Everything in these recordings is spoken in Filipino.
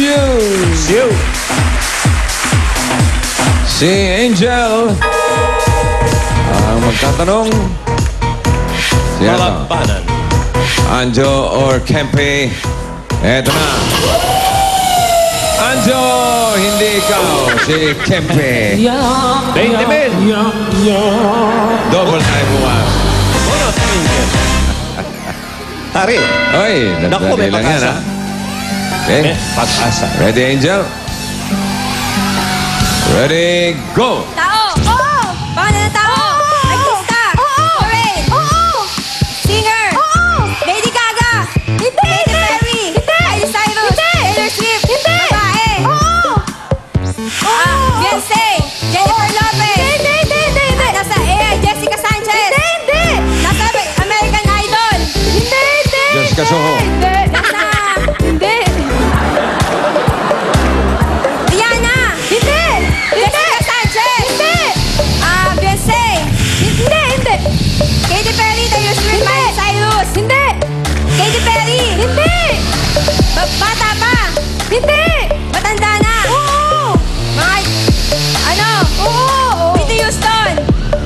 Siu. Si Angel ang magtatanong. Si Malabanan. Anjo or Kempe. Eto na. Anjo, hindi ikaw. Si Kempe. 20,000. Double time bukas. Mono Angel. Tari. Oy, Naku, may nagdali lang yan, pag-asa. ha? Okay. Pag-asa. Ready, Angel? Ready, go! Tao! Oo! Banda ng tao! Artista! Parade! Singer! Lady Gaga! Katy Perry! Miley Cyrus! Taylor Swift! Babae! Beyonce! Jennifer Lopez! Nasa AI, Jessica Sanchez! Nasa American Idol! Jessica Soho. Nasa... Rihanna! Jessica Sanchez! Beyonce! Katy Perry, Taylor Swift, Miley Cyrus! Katy Perry! Bata pa! Matanda na! Mga... Ano? Whitney Houston!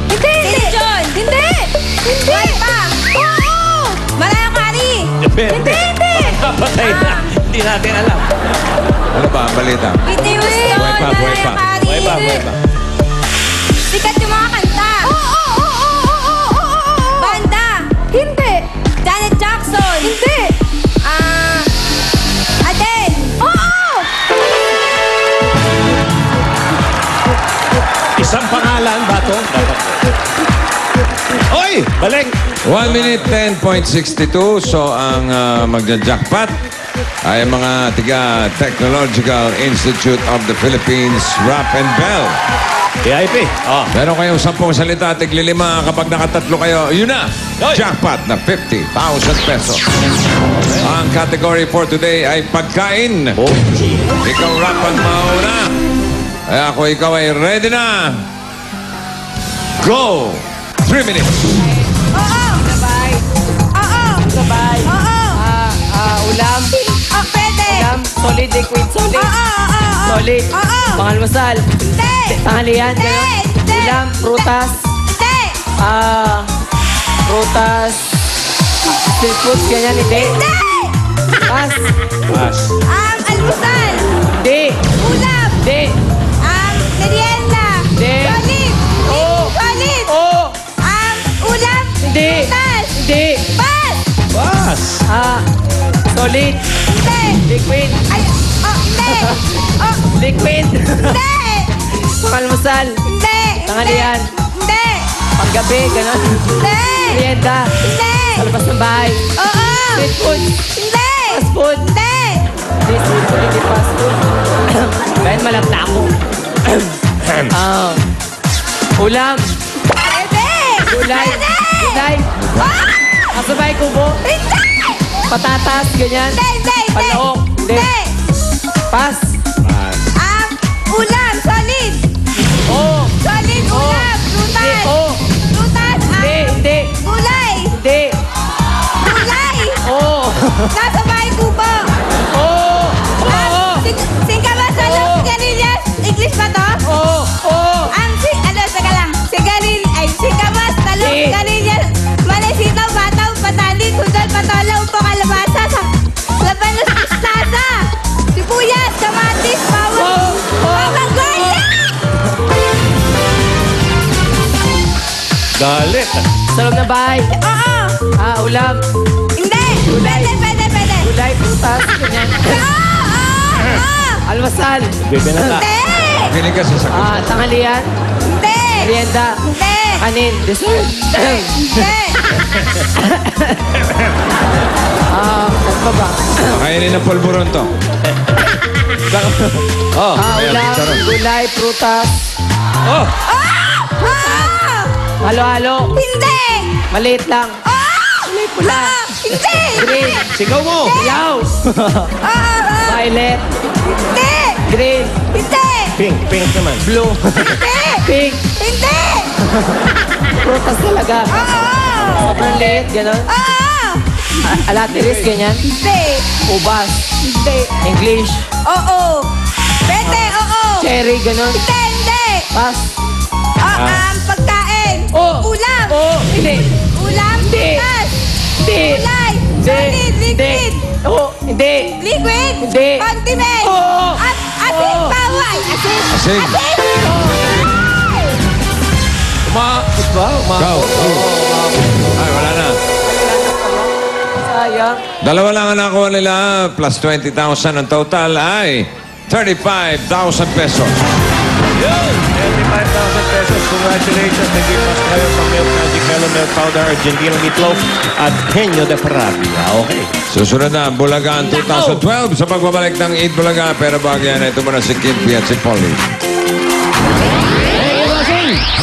Celine Dion! Buhay pa! Mariah Carey! Depende. Napatay na. Hindi natin alam. Ano ba ang balita? Whitney Houston! Buhay pa. Mariah Carey! Buhay pa. Sikat yung mga kanta! Banda! Janet Jackson! Adele! Isang pangalan ba ito? Oy! Balik! 1 minute 10.62. So, ang magja-jackpot ay mga tiga-Technological Institute of the Philippines, Rap and Bell. VIP. Oh. Meron kayong 10 salita, tigli-5. Kapag nakatatlo kayo, yun na! Oy! Jackpot na 50,000 pesos. Ang category for today ay pagkain. Oh. Ikaw, Rap, ang mauna. Kaya ako, ikaw ay ready na. Go! 3 minutes. Sabay. Ulam. Pwede! Ulam. Solid, liquid, solid. Solid. Pangalmasal. Tanghalian. Gano'n. Ulam. Prutas. Prutas. Street food. Ganyan. Hindi. Pas. Pas. Almusal! Hindi. Ulam! Hindi. Merienda! Hindi. Solid! Oo. Solid! Oo. Ulam! Hindi. Prutas! Hindi. Pas! Pas. Solid. Hindi! Liquid. Ay, hindi! Liquid. Hindi! Pangalmasal. Hindi! Tanghalian. Hindi! Panggabi. Gano'n. Hindi! Merienda. Hindi! Sa labas ng bahay. Oo! Street food. Hindi! Fast food. Hindi! Hindi street food. Hindi fast food. Dahil malagta ako. Ulam. Pwede! Gulay. Pwede! Gulay. Kasabay kubo. Hindi! Patatas. Ganyan. Hindi! Palaok. Hindi. Pas. Ulam! Solid! Oo. Solid ulam! Prutas! Oo. Prutas! Hindi. Gulay! Hindi. Gulay! Oo. Nasa bahay kubo! Oo. Oo. Singkamas, ano? Sigarilyas? English ba to? Oo. Oo. Saka lang. Singkamas, talong, Hindi. sigarilyas, malay, sitaw, bataw, patali, kudal, patola, upo, kalabasa, labanos, mustasa, sibuyas, kamatis, bawang, bawang garlic! Galit. Sa loob ng bahay. Oo! Ulam. Hindi! Pwede! Gulay. Prutas. Ganyan. Almasal. Bibinata. Hindi! Kinig ka sa sagot. Tanghalian. Hindi! Merienda. Hindi! Kanin. Dessert. Hindi! Ano pa ba? Kainin ng pulburon to. Oh, ayan, Ulam. charon. Gulay. Prutas. Oh. Halo-halo. Hindi! Maliit lang. Kulay pula. Hindi! Green. Sigaw mo. Ilaw. Violet. Hindi! Green. Hindi! Pink. Pink naman. Blue. Hindi! Pink. Hindi! Prutas talaga. Sobrang liit. Ganon. Oo! Alatiris. Ganyan. Hindi! Ubas. Hindi! English. Oo. Pwede, oo. Cherry, ganun. Hindi. Pass. Pagkain. Oh. Ulam. Oh, hindi. Ulam. Hindi. Gas. Hindi. Kulay. Hindi. Solid. Hindi. Liquid. Oh, hindi. Liquid. Hindi. Condiment. Oo. Asin. Oo. Bawal. Asin. Asin. Umakot ba? Go. Ay, wala na. Sayang. Dalawa lang ang nakuha nila, plus 20,000 ang total ay 35,000 pesos. Yun! 35,000 pesos. Congratulations. Naging mas kayo sa Milk Magic Melon Milk Powder, Argentina Meatloaf, at Henyo de Parabia. Okay. Susunod na, Bulaga 2012 sa pagbabalik ng Eid Bulaga. Pero bago yan, ito muna si Kimpi at si Polly.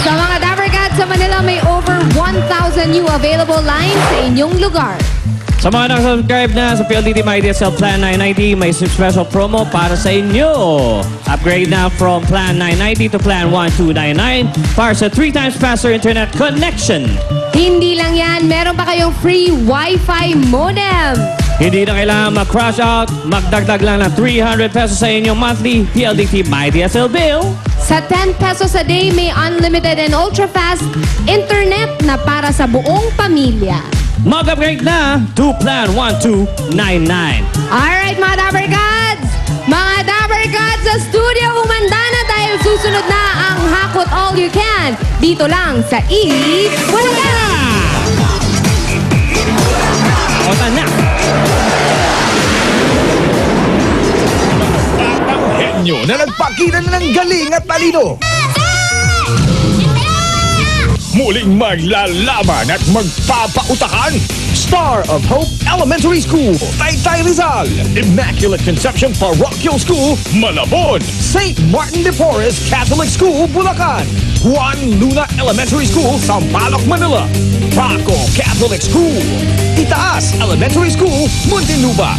Sa mga Dabber Cats sa Manila, may over 1,000 new available lines sa inyong lugar. Sa mga nakasubscribe na sa PLDT My DSL Plan 990, may special promo para sa inyo. Upgrade na from Plan 990 to Plan 1299 para sa 3 times faster internet connection. Hindi lang yan, meron pa kayong free Wi-Fi modem. Hindi na kailangan mag-crash out, magdagdag lang ng 300 pesos sa inyong monthly PLDT My DSL bill. Sa 10 pesos a day, may unlimited and ultra-fast internet na para sa buong pamilya. Mag-upgrade na to Plan 1299. Alright mga Dabber Gods! Mga Dabber Gods sa studio, umanda na dahil susunod na ang Hakot All You Can. Dito lang sa Eat Bulaga! Otan na! Batang henyo na nagpakita na ng galing at talino. Muling maglalaban at magpapautakan. Star of Hope Elementary School, Taytay Rizal. Immaculate Conception Parochial School, Malabon. St. Martin de Porres Catholic School, Bulacan. Juan Luna Elementary School, Sampaloc, Manila. Paco Catholic School. Itaas Elementary School, Muntinlupa.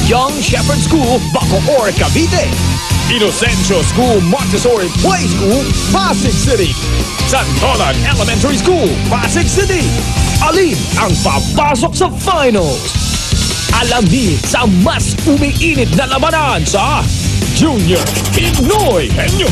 Young Shepherd School, Bacoor, Cavite. Inocencio School Montessori Play School, Pasig City. Santolan Elementary School, Pasig City. Alin ang papasok sa finals? Alamin sa mas umiinit na labanan sa Junior Pinoy Henyo.